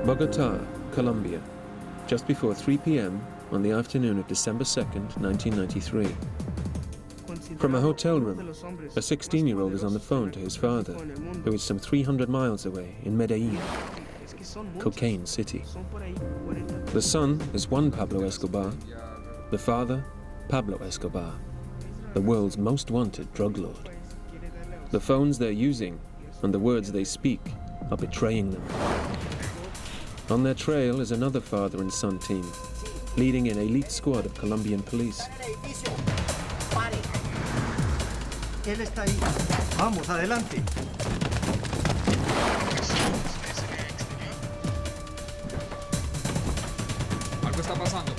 Bogota, Colombia, just before 3 p.m. on the afternoon of December 2nd, 1993. From a hotel room, a 16-year-old is on the phone to his father, who is some 300 miles away in Medellin, Cocaine City. The son is Juan Pablo Escobar, the father, Pablo Escobar, the world's most wanted drug lord. The phones they're using and the words they speak are betraying them. On their trail is another father and son team, leading an elite squad of Colombian police. Él está ahí. Vamos, adelante. Algo está pasando.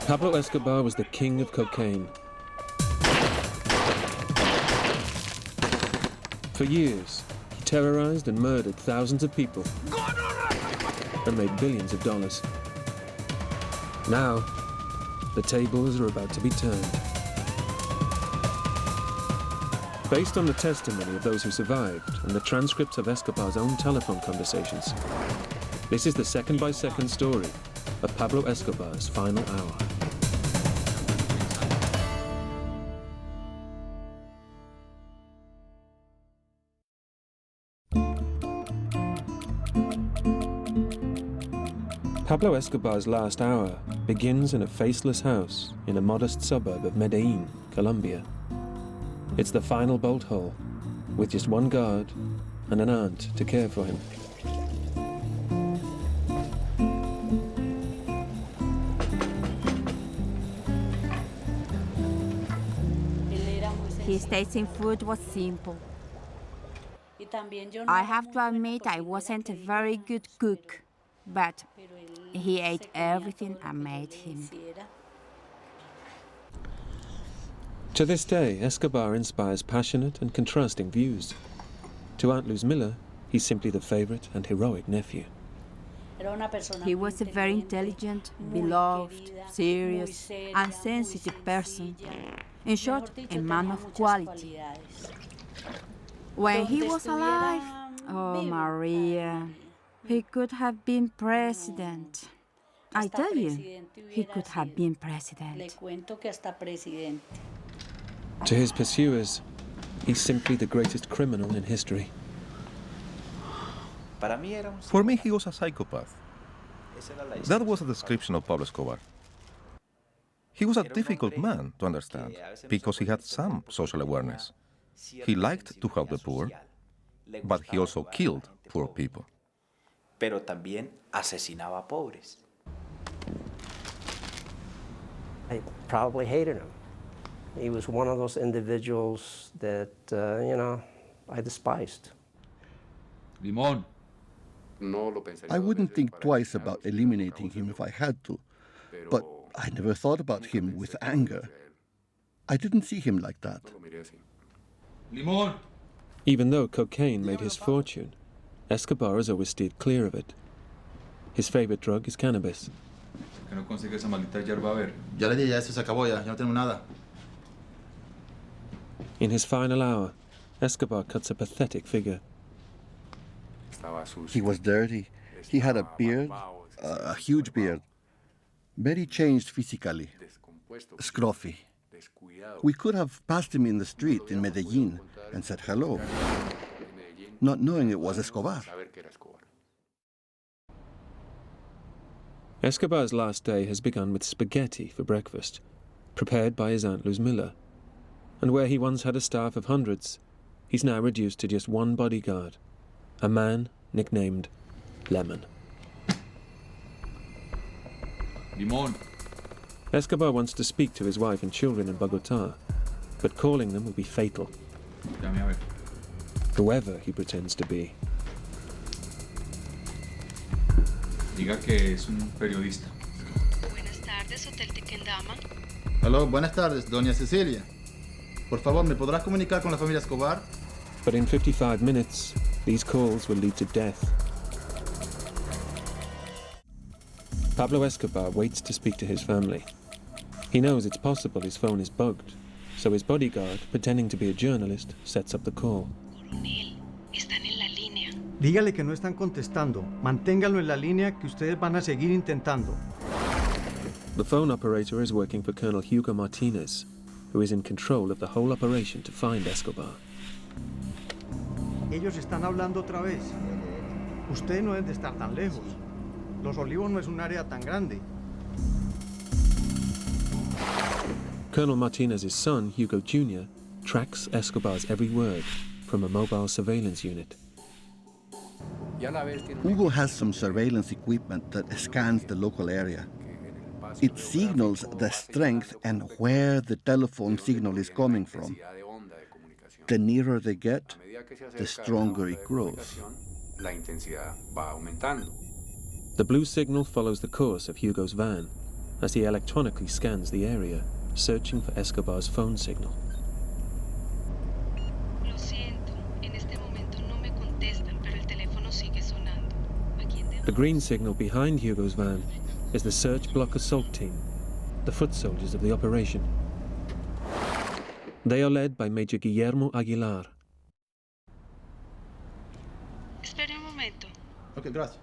Pablo Escobar was the king of cocaine. For years, he terrorized and murdered thousands of people and made billions of dollars. Now, the tables are about to be turned. Based on the testimony of those who survived and the transcripts of Escobar's own telephone conversations, this is the second-by-second story of Pablo Escobar's final hour. Pablo Escobar's last hour begins in a faceless house in a modest suburb of Medellin, Colombia. It's the final bolt hole, with just one guard and an aunt to care for him. His taste in food was simple. I have to admit I wasn't a very good cook, but he ate everything I made him. To this day, Escobar inspires passionate and contrasting views. To Aunt Luz Miller, he's simply the favorite and heroic nephew. He was a very intelligent, beloved, serious, and sensitive person. In short, a man of quality. When he was alive, oh Maria, he could have been president. I tell you, he could have been president. To his pursuers, he's simply the greatest criminal in history. For me, he was a psychopath. That was a description of Pablo Escobar. He was a difficult man to understand because he had some social awareness. He liked to help the poor, but he also killed poor people. Pero también asesinaba pobres. I probably hated him. He was one of those individuals that, I despised. Limón. I wouldn't think twice about eliminating him if I had to, but I never thought about him with anger. I didn't see him like that. Limón. Even though cocaine made his fortune, Escobar has always steered clear of it. His favorite drug is cannabis. Que no consigue esa maldita hierba, a ver. Ya le dije, ya eso se acabó, ya no tenemos nada. In his final hour, Escobar cuts a pathetic figure. He was dirty. He had a beard, a huge beard. Very changed physically. Scruffy. We could have passed him in the street in Medellin and said hello, not knowing it was Escobar. Escobar's last day has begun with spaghetti for breakfast, prepared by his Aunt Luz Miller. And where he once had a staff of hundreds, he's now reduced to just one bodyguard, a man nicknamed Lemon. Limón. Escobar wants to speak to his wife and children in Bogota, but calling them will be fatal. Llame a ver. Whoever he pretends to be. Diga que es un periodista. Buenas tardes, Hotel Tequendama. Aló, buenas tardes, doña Cecilia. Por favor, ¿me podrás comunicar con la familia Escobar? But in 55 minutes, these calls will lead to death. Pablo Escobar waits to speak to his family. He knows it's possible his phone is bugged, so his bodyguard, pretending to be a journalist, sets up the call. Coronel, están en la línea. Dígale que no están contestando. Manténgalo en la línea que ustedes van a seguir intentando. The phone operator is working for Colonel Hugo Martinez, who is in control of the whole operation to find Escobar. Ellos están hablando otra vez. Ustedes no deben de estar tan lejos. Los Olivos no es un área tan grande. Colonel Martinez's son, Hugo Jr., tracks Escobar's every word from a mobile surveillance unit. Hugo has some surveillance equipment that scans the local area. It signals the strength and where the telephone signal is coming from. The nearer they get, the stronger it grows. The blue signal follows the course of Hugo's van as he electronically scans the area, searching for Escobar's phone signal. Lo siento, en este momento no me contestan, pero el teléfono sigue sonando. ¿A quién debo? The green signal behind Hugo's van is the search block assault team, the foot soldiers of the operation. They are led by Major Guillermo Aguilar. Espere un momento. Ok, gracias.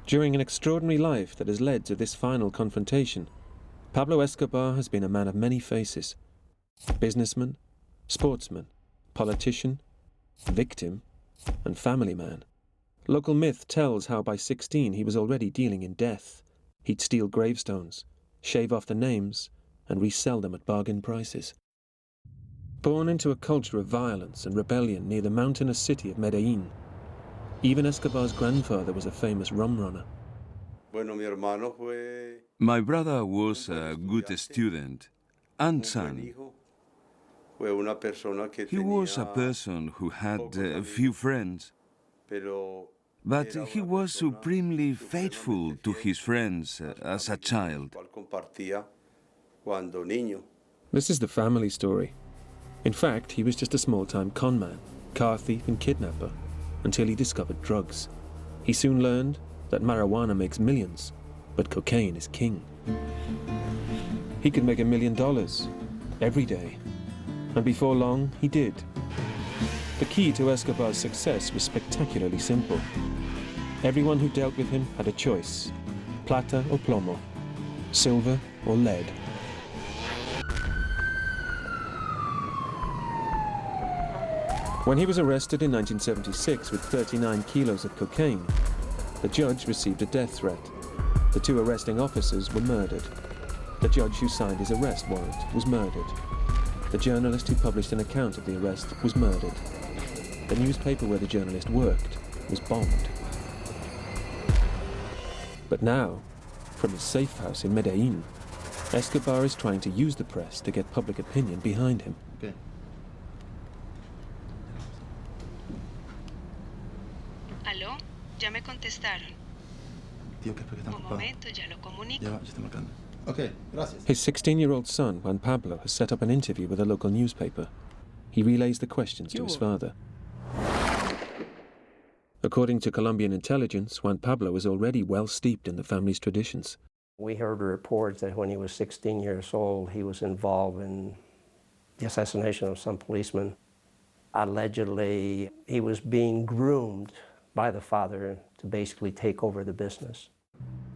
During an extraordinary life that has led to this final confrontation, Pablo Escobar has been a man of many faces. Businessman, sportsman, politician, victim, and family man. Local myth tells how by 16 he was already dealing in death. He'd steal gravestones, shave off the names, and resell them at bargain prices. Born into a culture of violence and rebellion near the mountainous city of Medellin, even Escobar's grandfather was a famous rum runner. My brother was a good student and son. He was a person who had a few friends, but he was supremely faithful to his friends as a child. This is the family story. In fact, he was just a small-time con man, car thief and kidnapper, until he discovered drugs. He soon learned that marijuana makes millions, but cocaine is king. He could make $1 million every day, and before long, he did. The key to Escobar's success was spectacularly simple. Everyone who dealt with him had a choice: plata or plomo, silver or lead. When he was arrested in 1976 with 39 kilos of cocaine, the judge received a death threat. The two arresting officers were murdered. The judge who signed his arrest warrant was murdered. The journalist who published an account of the arrest was murdered. The newspaper where the journalist worked was bombed. But now, from his safe house in Medellin, Escobar is trying to use the press to get public opinion behind him. Okay. ¿Aló? Ya me contestaron. Tío, que espero que están Un ocupados. momento, ya lo comunico. Ya estoy marcando. Ok, gracias. His 16-year-old son, Juan Pablo, has set up an interview with a local newspaper. He relays the questions to his father. According to Colombian intelligence, Juan Pablo is already well steeped in the family's traditions. We heard reports that when he was 16 years old, he was involved in the assassination of some policemen. Allegedly, he was being groomed by the father to basically take over the business.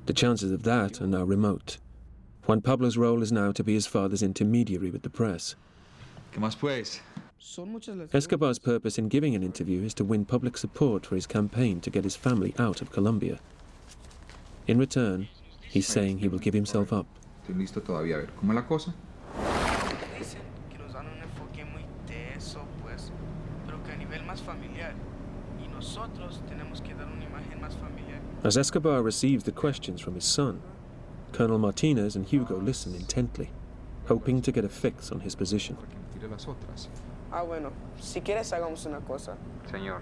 The chances of that are now remote. Juan Pablo's role is now to be his father's intermediary with the press. ¿Qué más pues? Escobar's purpose in giving an interview is to win public support for his campaign to get his family out of Colombia. In return, he's saying he will give himself up. Estoy listo todavía. A ver, ¿cómo es la cosa? Dicen que nos dan un enfoque muy teso, pues, pero que a nivel más familiar. Y nosotros tenemos que dar una imagen más familiar. As Escobar receives the questions from his son, Colonel Martinez and Hugo listen intently, hoping to get a fix on his position. Ah, bueno, si quieres hagamos una cosa. Señor.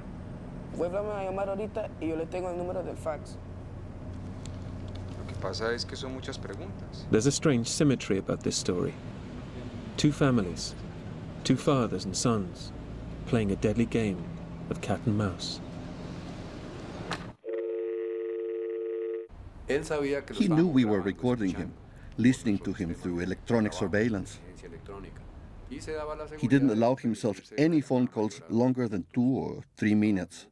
Vuélvame a llamar ahorita y yo le tengo el número del fax. Lo que pasa es que son muchas preguntas. There's a strange symmetry about this story. Two families, two fathers and sons, playing a deadly game of cat and mouse. He knew we were recording him, listening to him through electronic surveillance. He didn't allow himself any phone calls longer than 2 or 3 minutes.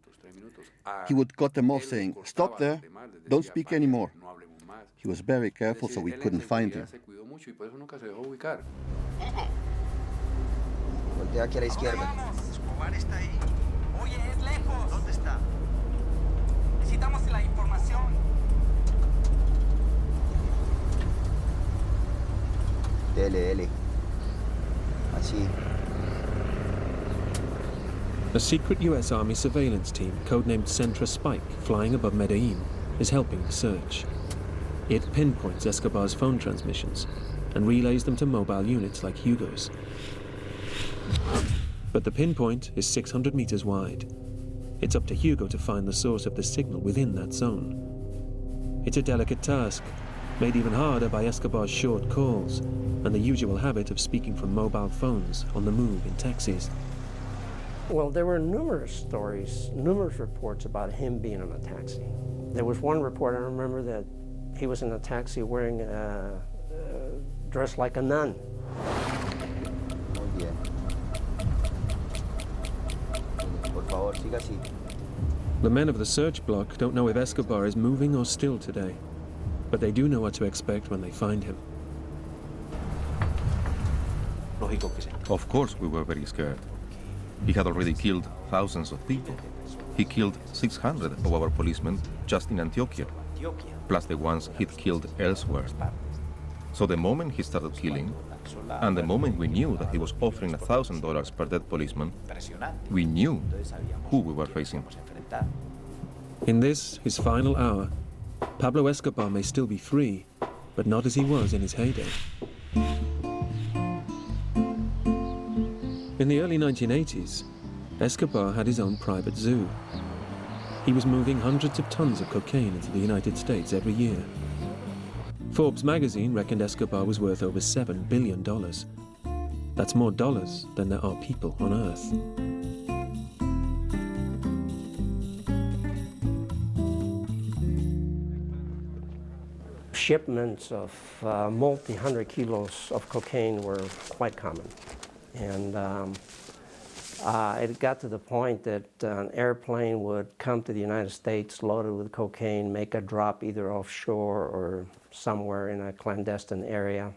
he would cut them off saying, "Stop there, don't speak anymore." He was very careful so we couldn't find him. Voltea aquí a la izquierda. Escobar está ahí. Oye, es lejos. ¿Dónde está? Necesitamos la información. Dele. Así. A secret US Army surveillance team, codenamed Centra Spike, flying above Medellin, is helping the search. It pinpoints Escobar's phone transmissions and relays them to mobile units like Hugo's. But the pinpoint is 600 meters wide. It's up to Hugo to find the source of the signal within that zone. It's a delicate task, made even harder by Escobar's short calls and the usual habit of speaking from mobile phones on the move in taxis. Well, there were numerous stories, numerous reports about him being in a taxi. There was one report, I remember, that he was in a taxi wearing dressed like a nun. Muy bien. Por favor, siga así. The men of the search block don't know if Escobar is moving or still today, but they do know what to expect when they find him. Of course we were very scared. He had already killed thousands of people. He killed 600 of our policemen just in Antioquia, plus the ones he'd killed elsewhere. So the moment he started killing, and the moment we knew that he was offering $1,000 per dead policeman, we knew who we were facing. In this, his final hour, Pablo Escobar may still be free, but not as he was in his heyday. In the early 1980s, Escobar had his own private zoo. He was moving hundreds of tons of cocaine into the United States every year. Forbes magazine reckoned Escobar was worth over $7 billion. That's more dollars than there are people on Earth. Shipments of multi-hundred kilos of cocaine were quite common. And it got to the point that an airplane would come to the United States loaded with cocaine, make a drop either offshore or somewhere in a clandestine area.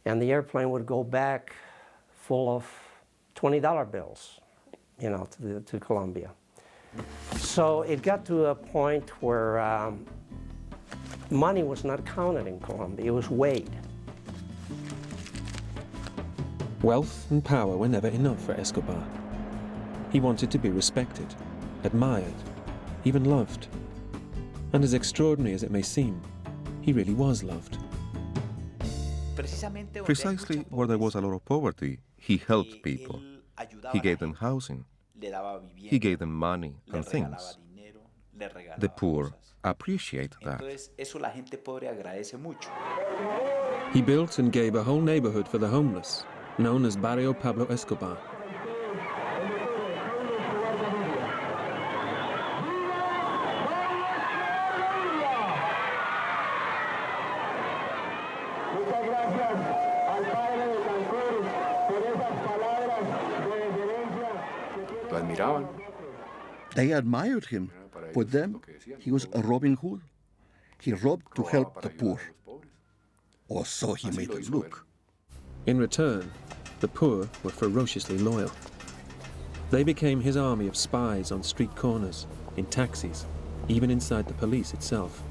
And the airplane would go back full of $20 bills, you know, to Colombia. So it got to a point where money was not counted in Colombia, it was weighed. Wealth and power were never enough for Escobar. He wanted to be respected, admired, even loved. And as extraordinary as it may seem, he really was loved. Precisely where there was a lot of poverty, he helped people. He gave them housing. He gave them money and things. The poor appreciate that. He built and gave a whole neighborhood for the homeless, known as Barrio Pablo Escobar. They admired him. For them, he was a Robin Hood. He robbed to help the poor. Or so he made it look. In return, the poor were ferociously loyal. They became his army of spies on street corners, in taxis, even inside the police itself.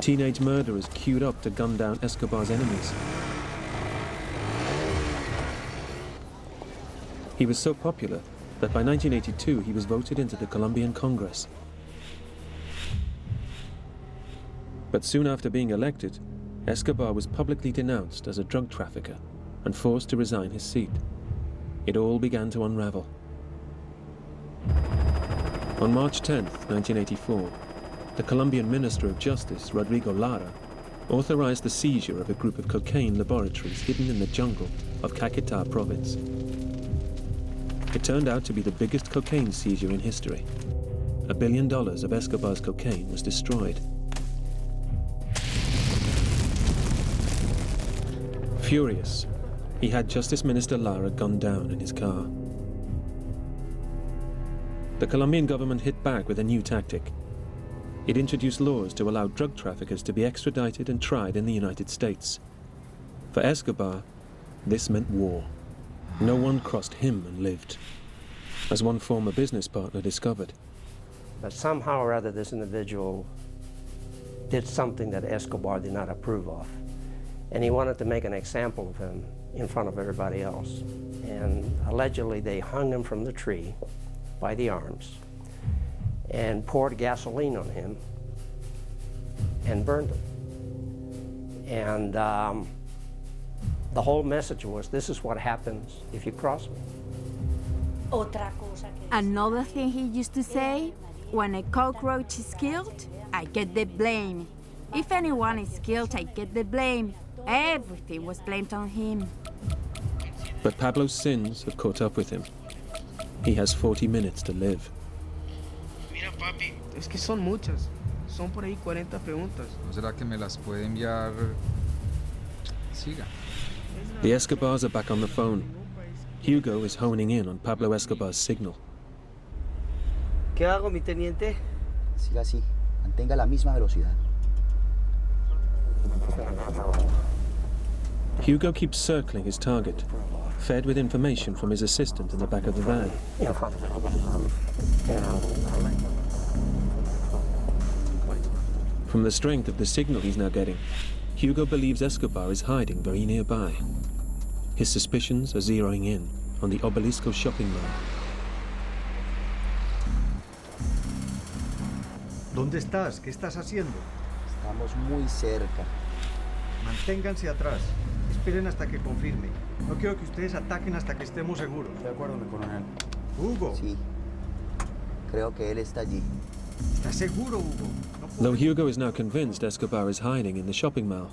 Teenage murderers queued up to gun down Escobar's enemies. He was so popular that by 1982 he was voted into the Colombian Congress. But soon after being elected, Escobar was publicly denounced as a drug trafficker and forced to resign his seat. It all began to unravel. On March 10, 1984, the Colombian Minister of Justice, Rodrigo Lara, authorized the seizure of a group of cocaine laboratories hidden in the jungle of Caquetá province. It turned out to be the biggest cocaine seizure in history. $1 billion of Escobar's cocaine was destroyed. Furious, he had Justice Minister Lara gunned down in his car. the Colombian government hit back with a new tactic. It introduced laws to allow drug traffickers to be extradited and tried in the United States. For Escobar, this meant war. No one crossed him and lived, as one former business partner discovered. But somehow or other, this individual did something that Escobar did not approve of. And he wanted to make an example of him in front of everybody else. And allegedly, they hung him from the tree by the arms and poured gasoline on him and burned him. And the whole message was, this is what happens if you cross me. Another thing he used to say, when a cockroach is killed, I get the blame. If anyone is killed, I get the blame. Everything was blamed on him. But Pablo's sins have caught up with him. He has 40 minutes to live. Mira, papi, es que son muchas. Son por ahí 40 preguntas. ¿No será que me las puede enviar? Siga. The Escobars are back on the phone. Hugo is honing in on Pablo Escobar's signal. ¿Qué hago, mi teniente? Siga así. Mantenga la misma velocidad. Hugo keeps circling his target, fed with information from his assistant in the back of the van. From the strength of the signal he's now getting, Hugo believes Escobar is hiding very nearby. His suspicions are zeroing in on the Obelisco shopping mall. ¿Dónde estás? ¿Qué estás haciendo? Estamos muy cerca. Manténganse atrás. Esperen hasta que confirme. No quiero que ustedes ataquen hasta que estemos seguros. De acuerdo, mi coronel. Hugo. Sí. Creo que él está allí. ¿Estás seguro, Hugo? Though Hugo is now convinced Escobar is hiding in the shopping mall,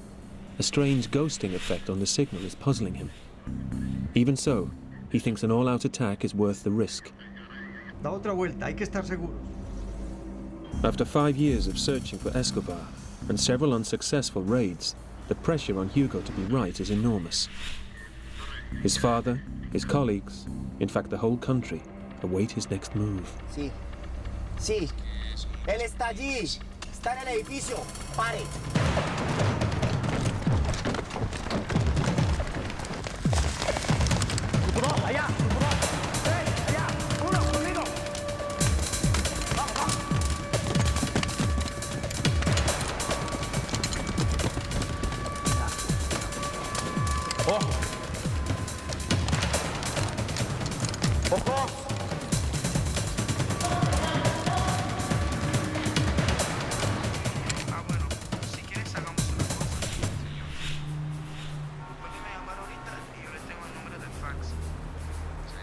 a strange ghosting effect on the signal is puzzling him. Even so, he thinks an all-out attack is worth the risk. Da otra vuelta, hay que estar seguros. After 5 years of searching for Escobar and several unsuccessful raids, the pressure on Hugo to be right is enormous. His father, his colleagues, in fact the whole country, await his next move. Sí. Sí. Él está allí. Está en el edificio. Pare. Allá. Allá. Uno, conmigo. Vamos, vamos. Ojo. Ojo.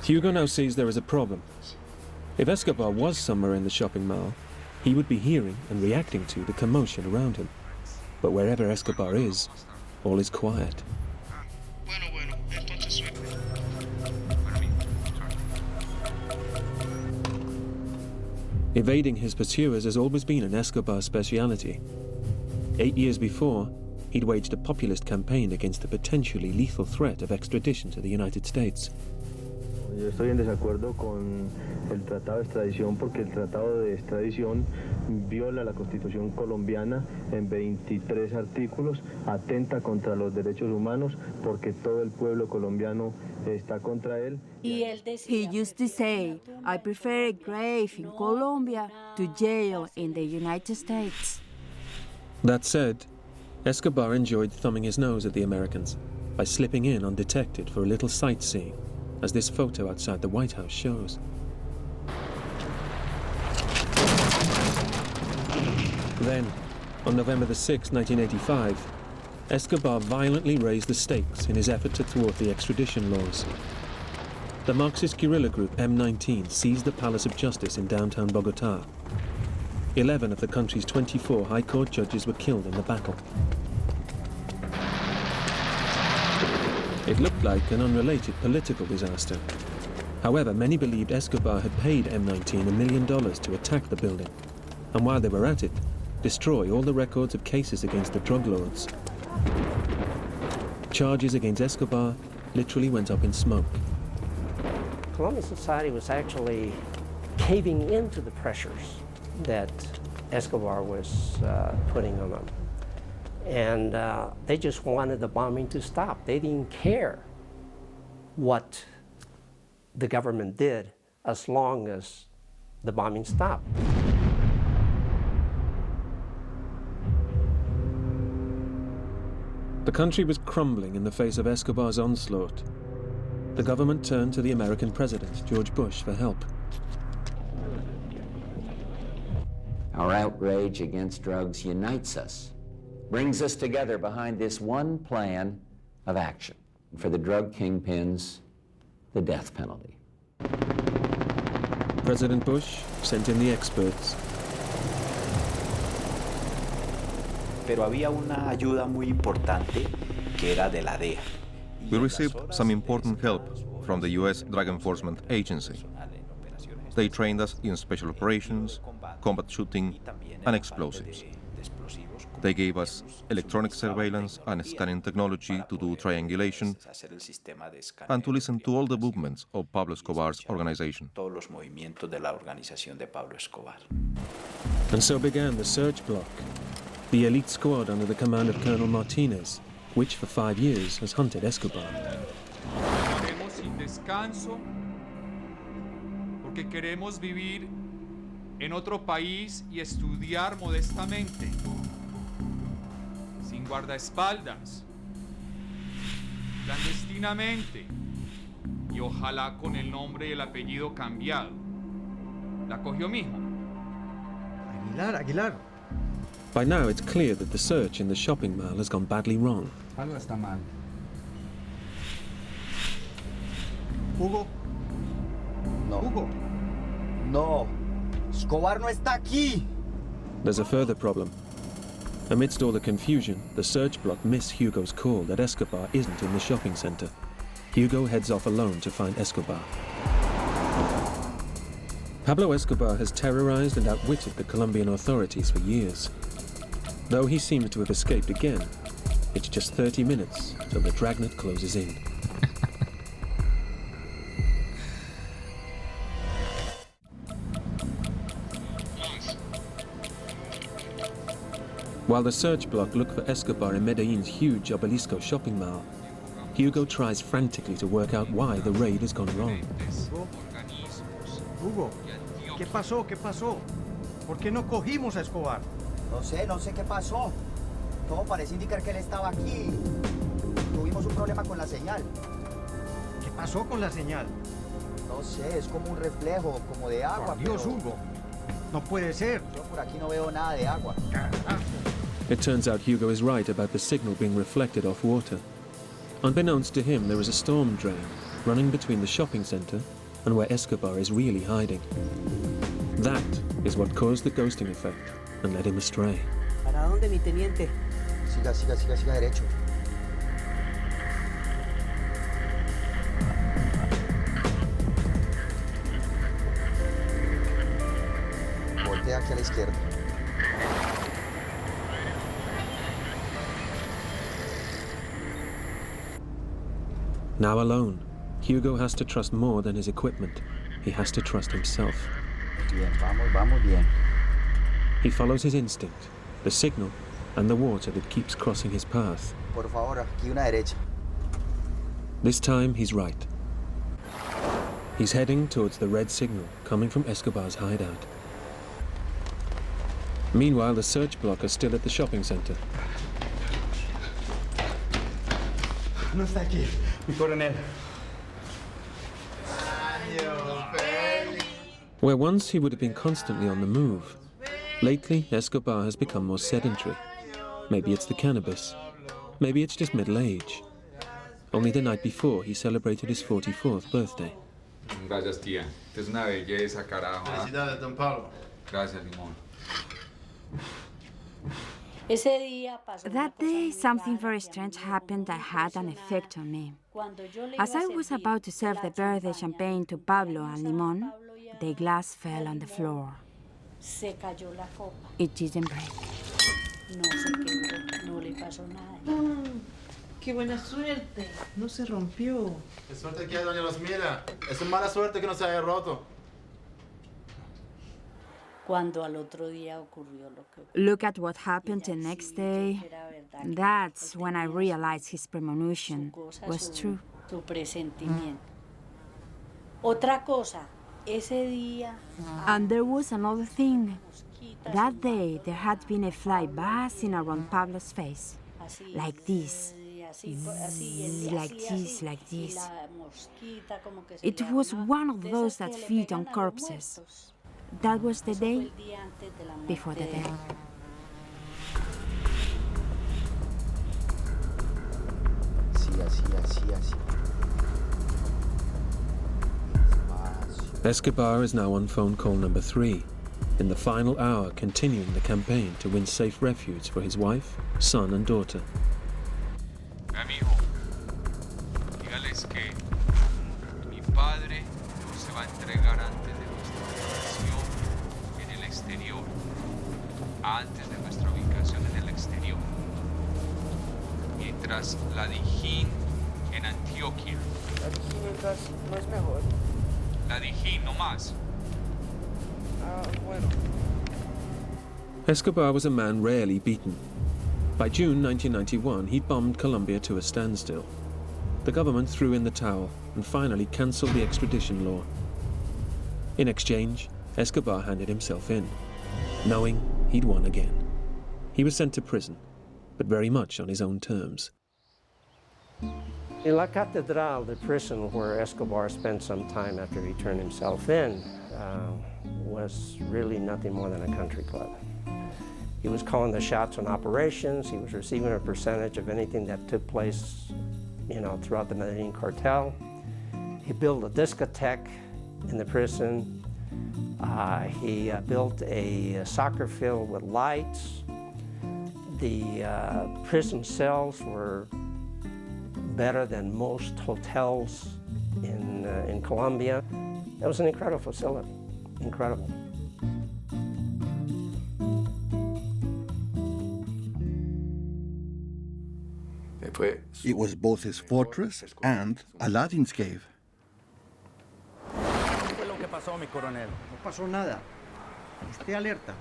Hugo now sees there is a problem. If Escobar was somewhere in the shopping mall, he would be hearing and reacting to the commotion around him. But wherever Escobar is, all is quiet. Evading his pursuers has always been an Escobar speciality. 8 years before, he'd waged a populist campaign against the potentially lethal threat of extradition to the United States. Yo estoy en desacuerdo con el tratado de extradición porque el tratado de extradición viola la Constitución colombiana en 23 artículos, atenta contra los derechos humanos porque todo el pueblo colombiano está contra él. He used to say, I prefer a grave in Colombia to jail in the United States. That said, Escobar enjoyed thumbing his nose at the Americans by slipping in undetected for a little sightseeing, as this photo outside the White House shows. Then, on November the 6th, 1985, Escobar violently raised the stakes in his effort to thwart the extradition laws. The Marxist guerrilla group M19 seized the Palace of Justice in downtown Bogotá. 11 of the country's 24 High Court judges were killed in the battle. It looked like an unrelated political disaster. However, many believed Escobar had paid M19 $1 million to attack the building, and while they were at it, destroy all the records of cases against the drug lords. Charges against Escobar literally went up in smoke. Colombian society was actually caving into the pressures that Escobar was putting on them. And they just wanted the bombing to stop. They didn't care what the government did as long as the bombing stopped. The country was crumbling in the face of Escobar's onslaught. The government turned to the American president, George Bush, for help. Our outrage against drugs unites us, brings us together behind this one plan of action. For the drug kingpins, the death penalty. President Bush sent in the experts. Pero había una ayuda muy importante que era de la DEA. We received some important help from the U.S. Drug Enforcement Agency. They trained us in special operations, combat shooting, and explosives. They gave us electronic surveillance and scanning technology to do triangulation and to listen to all the movements of Pablo Escobar's organization. And so began the search block, the elite squad under the command of Colonel Martinez, which for 5 years has hunted Escobar. Vivimos sin descanso porque queremos vivir en otro país y estudiar modestamente, sin guardaespaldas, clandestinamente y ojalá con el nombre y el apellido cambiado. ¿La cogió, mijo? Aguilar. By now, it's clear that the search in the shopping mall has gone badly wrong. Algo está mal. Hugo. No. Hugo. No. Escobar no está aquí. There's a further problem. Amidst all the confusion, the search block miss Hugo's call that Escobar isn't in the shopping center. Hugo heads off alone to find Escobar. Pablo Escobar has terrorized and outwitted the Colombian authorities for years. Though he seems to have escaped again, it's just 30 minutes till the dragnet closes in. While the search block look for Escobar in Medellin's huge Obelisco shopping mall, Hugo tries frantically to work out why the raid has gone wrong. Hugo, ¿qué pasó? ¿Qué pasó? ¿Por qué no cogimos a Escobar? No sé qué pasó. Todo parece indicar que él estaba aquí. Tuvimos un problema con la señal. ¿Qué pasó con la señal? No sé, es como un reflejo, como de agua. Por Dios, pero... Hugo. No puede ser. Yo por aquí no veo nada de agua. It turns out Hugo is right about the signal being reflected off water. Unbeknownst to him, there is a storm drain running between the shopping center and where Escobar is really hiding. That is what caused the ghosting effect and led him astray. ¿Para dónde, mi teniente? Siga derecho. Voltea aquí a la izquierda. Now alone, Hugo has to trust more than his equipment. He has to trust himself. Bien, vamos bien. He follows his instinct, the signal, and the water that keeps crossing his path. Por favor, aquí una derecha. This time, he's right. He's heading towards the red signal coming from Escobar's hideout. Meanwhile, the search block are still at the shopping center. No está aquí, mi coronel. Where once he would have been constantly on the move, lately Escobar has become more sedentary. Maybe it's the cannabis. Maybe it's just middle age. Only the night before, he celebrated his 44th birthday. Gracias, tía. Es una belleza, carajo. Felicidades, don Pablo. Gracias, Limón. That day, something very strange happened that had an effect on me. As I was about to serve the birthday champagne to Pablo and Limón, the glass fell on the floor. It didn't break. ¡Qué buena suerte! No se rompió. ¡Qué suerte que hay, doña Rosmila! Es mala suerte que no se haya roto. Look at what happened the next day. That's when I realized his premonition was true. And there was another thing. That day, there had been a fly buzzing around Pablo's face. Like this. Like this, like this. It was one of those that feed on corpses. That was the day before the death. Escobar is now on phone call number 3, in the final hour continuing the campaign to win safe refuge for his wife, son and daughter. Amigo, dígales que mi padre no se va a entregar antes de nuestra ubicación en el exterior. Antes de nuestra ubicación en el exterior. Mientras la Dijín en Antioquia. La Dijín en casa no es mejor. La Dijín, no más. Bueno. Escobar was a man rarely beaten. By June 1991, he'd bombed Colombia to a standstill. The government threw in the towel and finally cancelled the extradition law. In exchange, Escobar handed himself in, knowing he'd won again. He was sent to prison, but very much on his own terms. In La Catedral, the prison where Escobar spent some time after he turned himself in, was really nothing more than a country club. He was calling the shots on operations. He was receiving a percentage of anything that took place, throughout the Medellin cartel. He built a discotheque in the prison. He built a soccer field with lights. The prison cells were better than most hotels in Colombia. It was an incredible facility, incredible. It was both his fortress and Aladdin's cave. ¿Qué fue lo que pasó, mi coronel? No pasó nada. Esté alerta.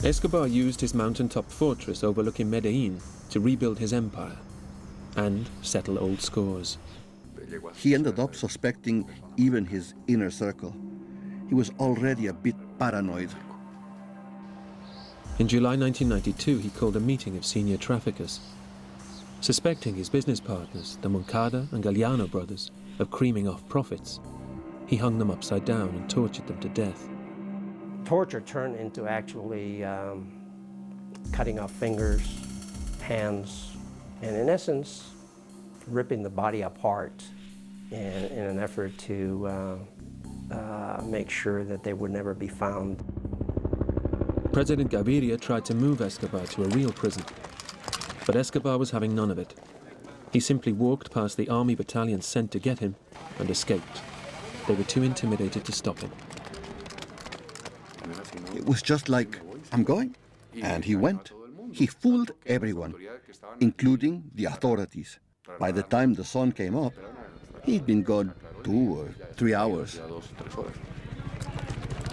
Escobar used his mountaintop fortress overlooking Medellin to rebuild his empire and settle old scores. He ended up suspecting even his inner circle. He was already a bit paranoid. In July 1992, he called a meeting of senior traffickers. Suspecting his business partners, the Moncada and Galliano brothers, of creaming off profits, he hung them upside down and tortured them to death. Torture turned into actually cutting off fingers, hands, and in essence, ripping the body apart in an effort to make sure that they would never be found. President Gaviria tried to move Escobar to a real prison, but Escobar was having none of it. He simply walked past the army battalions sent to get him and escaped. They were too intimidated to stop him. It was just like, I'm going. And he went. He fooled everyone, including the authorities. By the time the sun came up, he'd been gone 2 or 3 hours.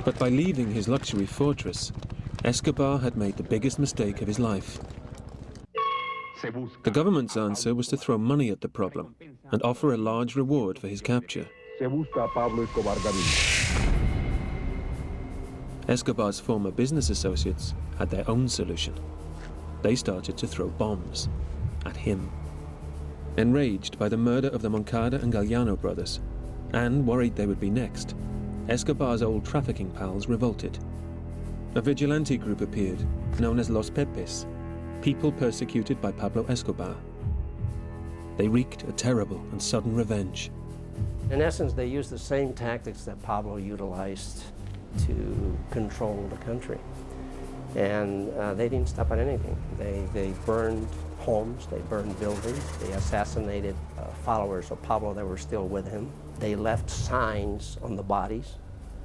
But by leaving his luxury fortress, Escobar had made the biggest mistake of his life. The government's answer was to throw money at the problem and offer a large reward for his capture. Escobar's former business associates had their own solution. They started to throw bombs at him. Enraged by the murder of the Moncada and Galliano brothers, and worried they would be next, Escobar's old trafficking pals revolted. A vigilante group appeared, known as Los Pepes, people persecuted by Pablo Escobar. They wreaked a terrible and sudden revenge. In essence, they used the same tactics that Pablo utilized to control the country. And they didn't stop at anything. They burned homes, they burned buildings, they assassinated followers of Pablo that were still with him. They left signs on the bodies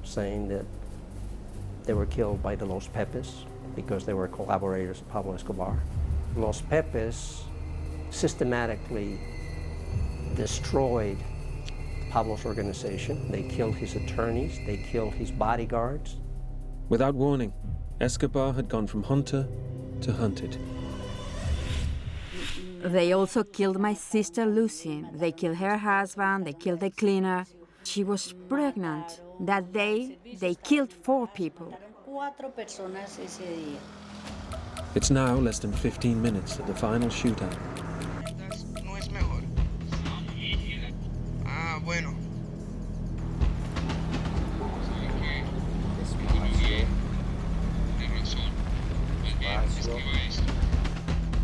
saying that they were killed by the Los Pepes because they were collaborators of Pablo Escobar. Los Pepes systematically destroyed Pablo's organization. They killed his attorneys, they killed his bodyguards, Without warning, Escobar had gone from hunter to hunted. They also killed my sister Lucy. They killed her husband, they killed the cleaner. She was pregnant. That day, they killed 4 people. It's now less than 15 minutes to the final shootout. No es mejor. Ah, bueno.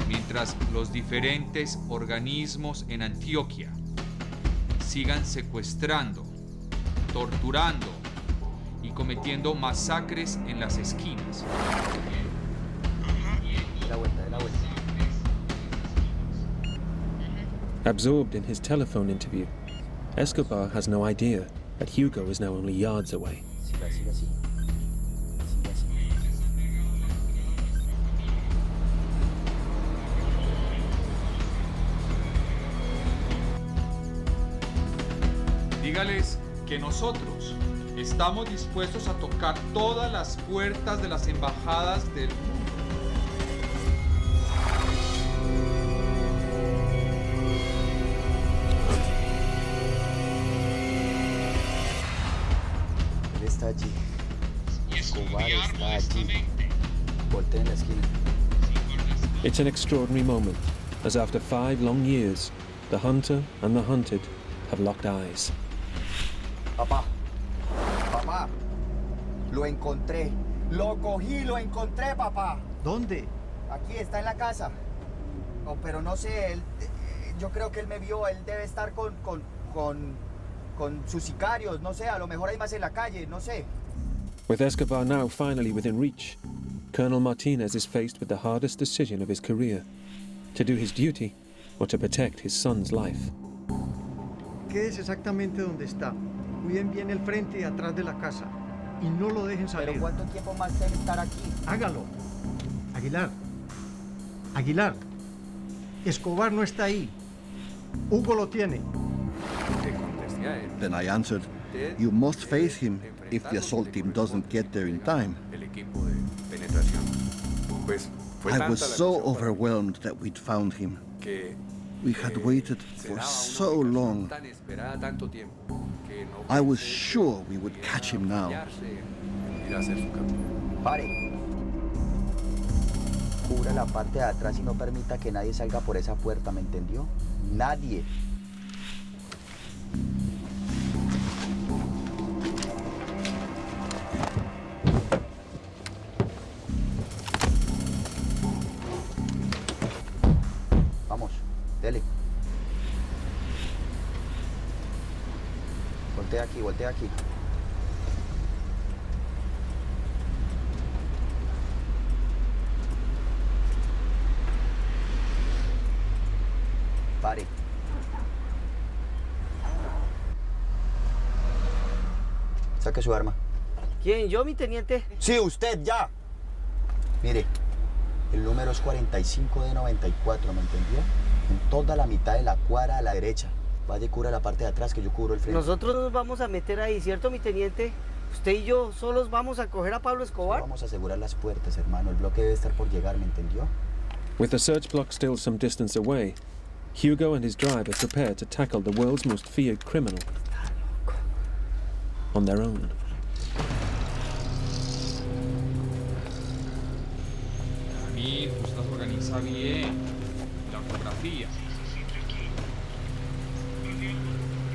Mientras los diferentes organismos en Antioquia sigan secuestrando, torturando y cometiendo masacres en las esquinas. Absorbed in his telephone interview, Escobar has no idea that Hugo is now only yards away. Dígales que nosotros estamos dispuestos a tocar todas las puertas de las embajadas del mundo. Él está allí. Escobar está allí. Voltea en la esquina. It's an extraordinary moment, as after 5 long years, the hunter and the hunted have locked eyes. Papá, papá, lo encontré, lo cogí, lo encontré, papá. ¿Dónde? Aquí está en la casa. No, pero no sé, yo creo que él me vio, él debe estar con sus sicarios, no sé, a lo mejor hay más en la calle, no sé. With Escobar now finally within reach, Colonel Martinez is faced with the hardest decision of his career: to do his duty or to protect his son's life. Quédese exactamente donde está. Cuiden bien el frente y atrás de la casa. Y no lo dejen salir. ¿Pero cuánto tiempo más debe estar aquí? Hágalo. Aguilar. Aguilar. Escobar no está ahí. Hugo lo tiene. Then I answered, you must face him if the assault team doesn't get there in time. I was so overwhelmed that we'd found him. We had waited for so long. I was sure we would catch him now. Pare. Cubra la parte de atrás y no permita que nadie salga por esa puerta, ¿me entendió? Nadie. Vamos, dele. Voltea aquí, voltea aquí. Pare. Saque su arma. ¿Quién? ¿Yo, mi teniente? Sí, usted, ya. Mire, el número es 45 de 94, ¿me entendió? En toda la mitad de la cuadra a la derecha. Vaya y cubra la parte de atrás que yo cubro el frente. Nosotros nos vamos a meter ahí, ¿cierto, mi teniente? ¿Usted y yo solos vamos a coger a Pablo Escobar? Vamos a asegurar las puertas, hermano. El bloque debe estar por llegar, ¿me entendió? With the search block still some distance away, Hugo and his driver prepare to tackle the world's most feared criminal on their own. Mijo, usted las organiza bien. La ortografía.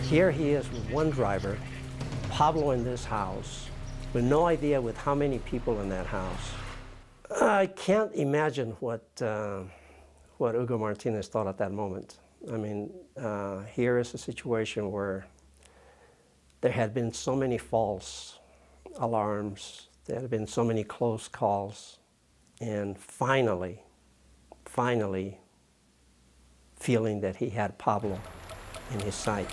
Here he is with one driver, Pablo in this house, with no idea with how many people in that house. I can't imagine what Hugo Martinez thought at that moment. I mean, here is a situation where there had been so many false alarms, there had been so many close calls, and finally feeling that he had Pablo in his sight.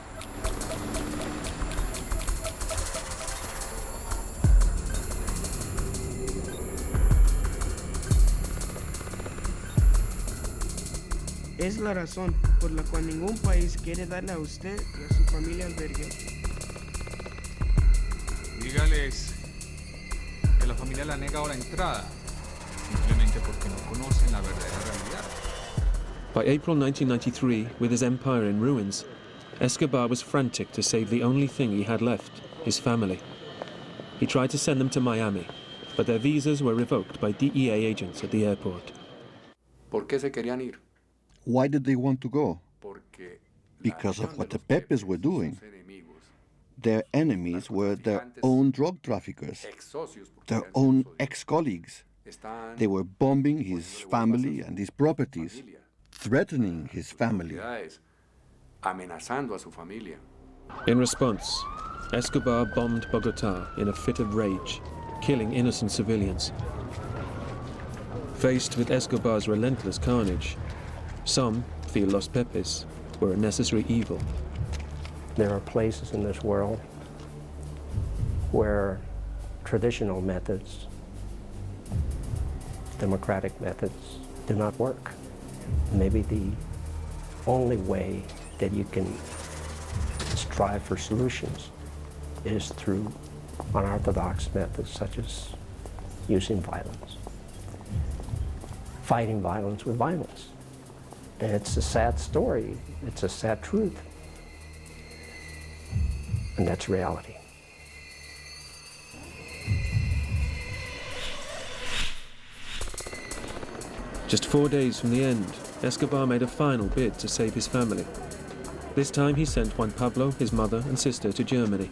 Es la razón por la cual ningún país quiere darle a usted y a su familia albergue. Dígales que la familia le ha negado la entrada, simplemente porque no conocen la verdadera realidad. By April 1993, with his empire in ruins, Escobar was frantic to save the only thing he had left, his family. He tried to send them to Miami, but their visas were revoked by DEA agents at the airport. ¿Por qué se querían ir? Why did they want to go? Because of what the Pepes were doing. Their enemies were their own drug traffickers, their own ex-colleagues. They were bombing his family and his properties, threatening his family. Amenazando a su familia. In response, Escobar bombed Bogotá in a fit of rage, killing innocent civilians. Faced with Escobar's relentless carnage, some feel Los Pepes were a necessary evil. There are places in this world where traditional methods, democratic methods, do not work. Maybe the only way that you can strive for solutions is through unorthodox methods such as using violence, fighting violence with violence. And it's a sad story, it's a sad truth, and that's reality. Just 4 days from the end, Escobar made a final bid to save his family. This time he sent Juan Pablo, his mother and sister to Germany,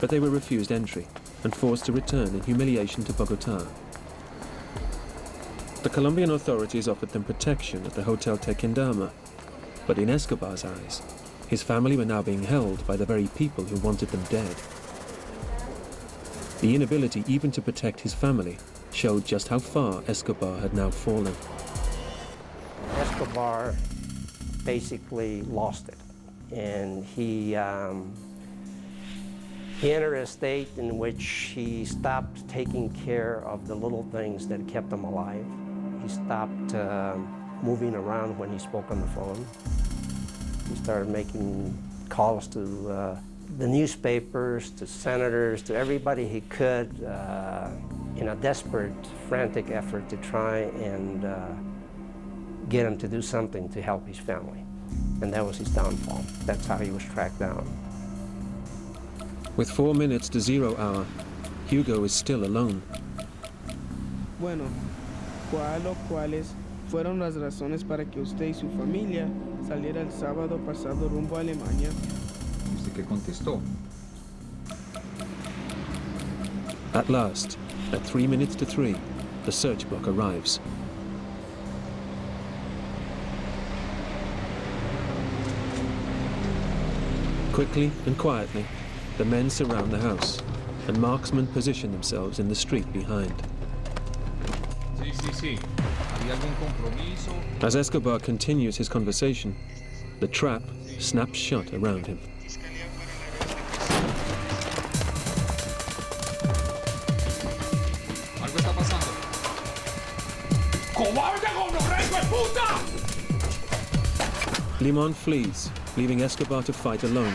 but they were refused entry and forced to return in humiliation to Bogotá. The Colombian authorities offered them protection at the Hotel Tequendama, but in Escobar's eyes, his family were now being held by the very people who wanted them dead. The inability even to protect his family showed just how far Escobar had now fallen. Escobar basically lost it, and he entered a state in which he stopped taking care of the little things that kept him alive. He stopped moving around when he spoke on the phone. He started making calls to the newspapers, to senators, to everybody he could in a desperate, frantic effort to try and get him to do something to help his family. And that was his downfall. That's how he was tracked down. With 4 minutes to 0 hour, Hugo is still alone. Bueno, ¿cuáles fueron las razones para que usted y su familia saliera el sábado pasado rumbo a Alemania? ¿Usted qué contestó? At last, at 3 minutes to 3, the search block arrives. Quickly and quietly, the men surround the house, and marksmen position themselves in the street behind. Sí. ¿Había algún compromiso? As Escobar continues his conversation, the trap snaps shut around him. Algo está pasando. ¡Cobarde, gonorrea, hijo de puta! Limon flees, leaving Escobar to fight alone.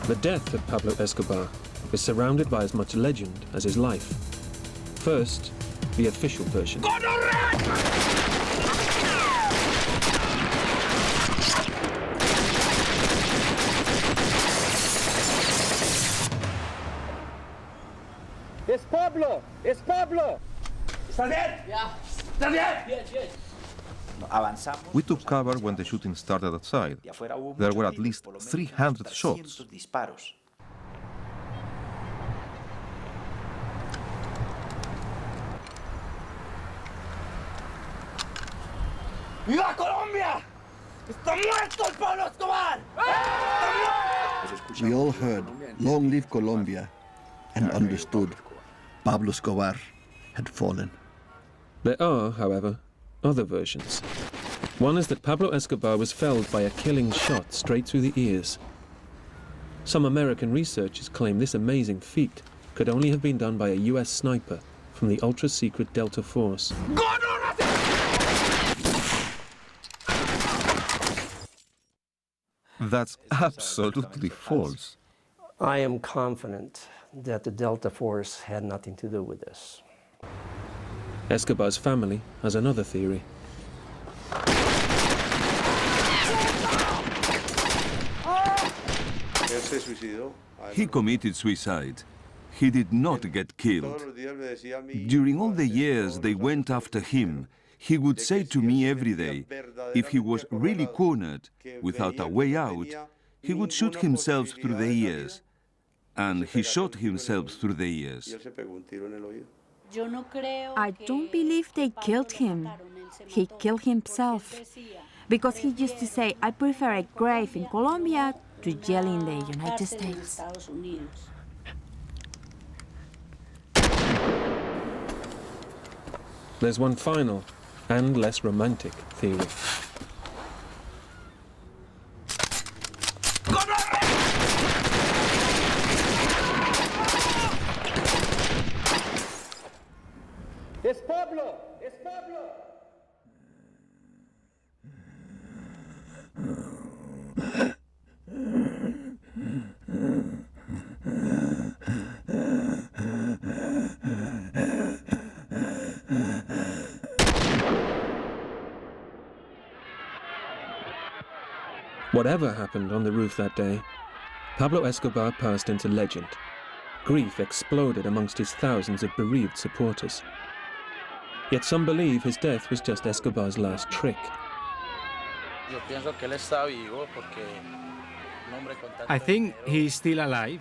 The death of Pablo Escobar is surrounded by as much legend as his life. First, the official version. Es Pablo! Es Pablo! ¿Estás bien? Yeah. ¿Estás bien? Bien, bien. Avanzamos. We took cover when the shooting started outside. Y afuera hubo There muchos were at tiros, least por lo menos 300 shots. 300 disparos. ¡Viva Colombia! ¡Está muerto el Pablo Escobar! We all heard, "Long live Colombia," and understood Pablo Escobar had fallen. There are, however, other versions. One is that Pablo Escobar was felled by a killing shot straight through the ears. Some American researchers claim this amazing feat could only have been done by a US sniper from the ultra-secret Delta Force. That's absolutely false. I am confident that the Delta Force had nothing to do with this. Escobar's family has another theory. He committed suicide. He did not get killed. During all the years they went after him, he would say to me every day, if he was really cornered, without a way out, he would shoot himself through the ears. And he shot himself through the ears. I don't believe they killed him. He killed himself. Because he used to say, I prefer a grave in Colombia to jail in the United States. There's one final and less romantic theory. ¡Es Pablo! ¡Es Pablo! Whatever happened on the roof that day, Pablo Escobar passed into legend. Grief exploded amongst his thousands of bereaved supporters. Yet some believe his death was just Escobar's last trick. I think he is still alive.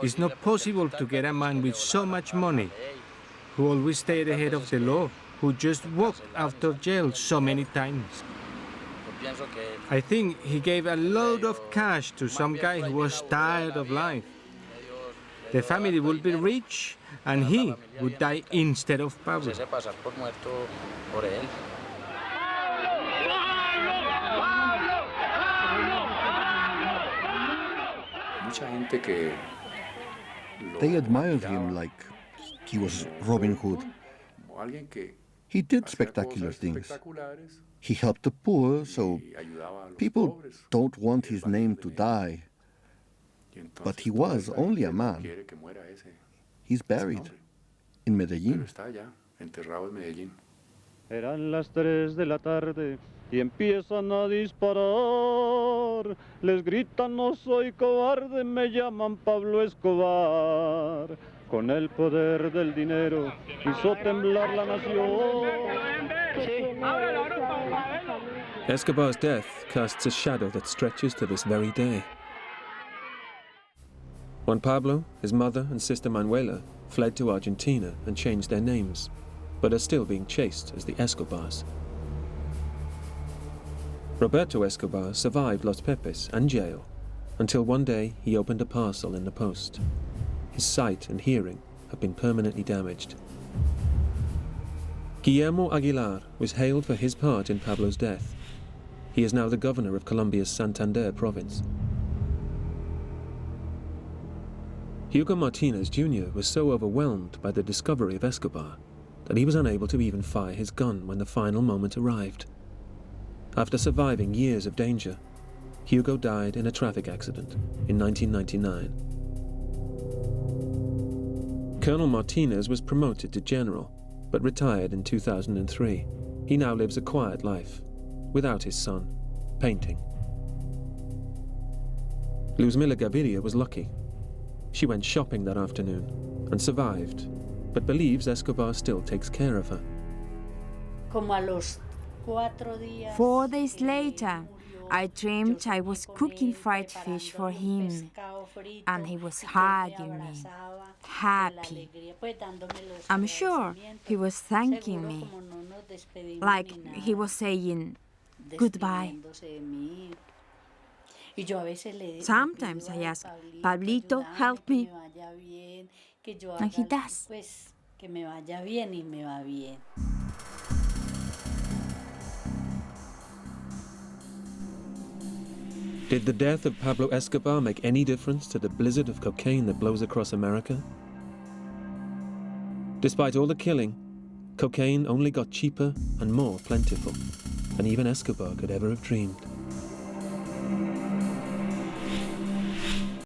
It's not possible to get a man with so much money, who always stayed ahead of the law, who just walked out of jail so many times. I think he gave a load of cash to some guy who was tired of life. The family would be rich, and he would die instead of Pablo. They admired him like he was Robin Hood. He did spectacular things. He helped the poor, so people don't want his name to die. But he was only a man. He's buried in Medellín. Eran las 3 de la tarde y empiezan a disparar. Les gritan, no soy cobarde, me llaman Pablo Escobar. Con el poder del dinero hizo temblar la nación. Escobar's death casts a shadow that stretches to this very day. Juan Pablo, his mother and sister Manuela fled to Argentina and changed their names, but are still being chased as the Escobars. Roberto Escobar survived Los Pepes and jail until one day he opened a parcel in the post. His sight and hearing have been permanently damaged. Guillermo Aguilar was hailed for his part in Pablo's death. He is now the governor of Colombia's Santander province. Hugo Martinez Jr. was so overwhelmed by the discovery of Escobar that he was unable to even fire his gun when the final moment arrived. After surviving years of danger, Hugo died in a traffic accident in 1999. Colonel Martinez was promoted to general, but retired in 2003. He now lives a quiet life, without his son, painting. Luzmila Gaviria was lucky. She went shopping that afternoon and survived but believes Escobar still takes care of her. 4 days later, I dreamed I was cooking fried fish for him, and he was hugging me, happy. I'm sure he was thanking me, like he was saying goodbye. Sometimes I ask, Pablito, help me, and he does. Did the death of Pablo Escobar make any difference to the blizzard of cocaine that blows across America? Despite all the killing, cocaine only got cheaper and more plentiful than even Escobar could ever have dreamed.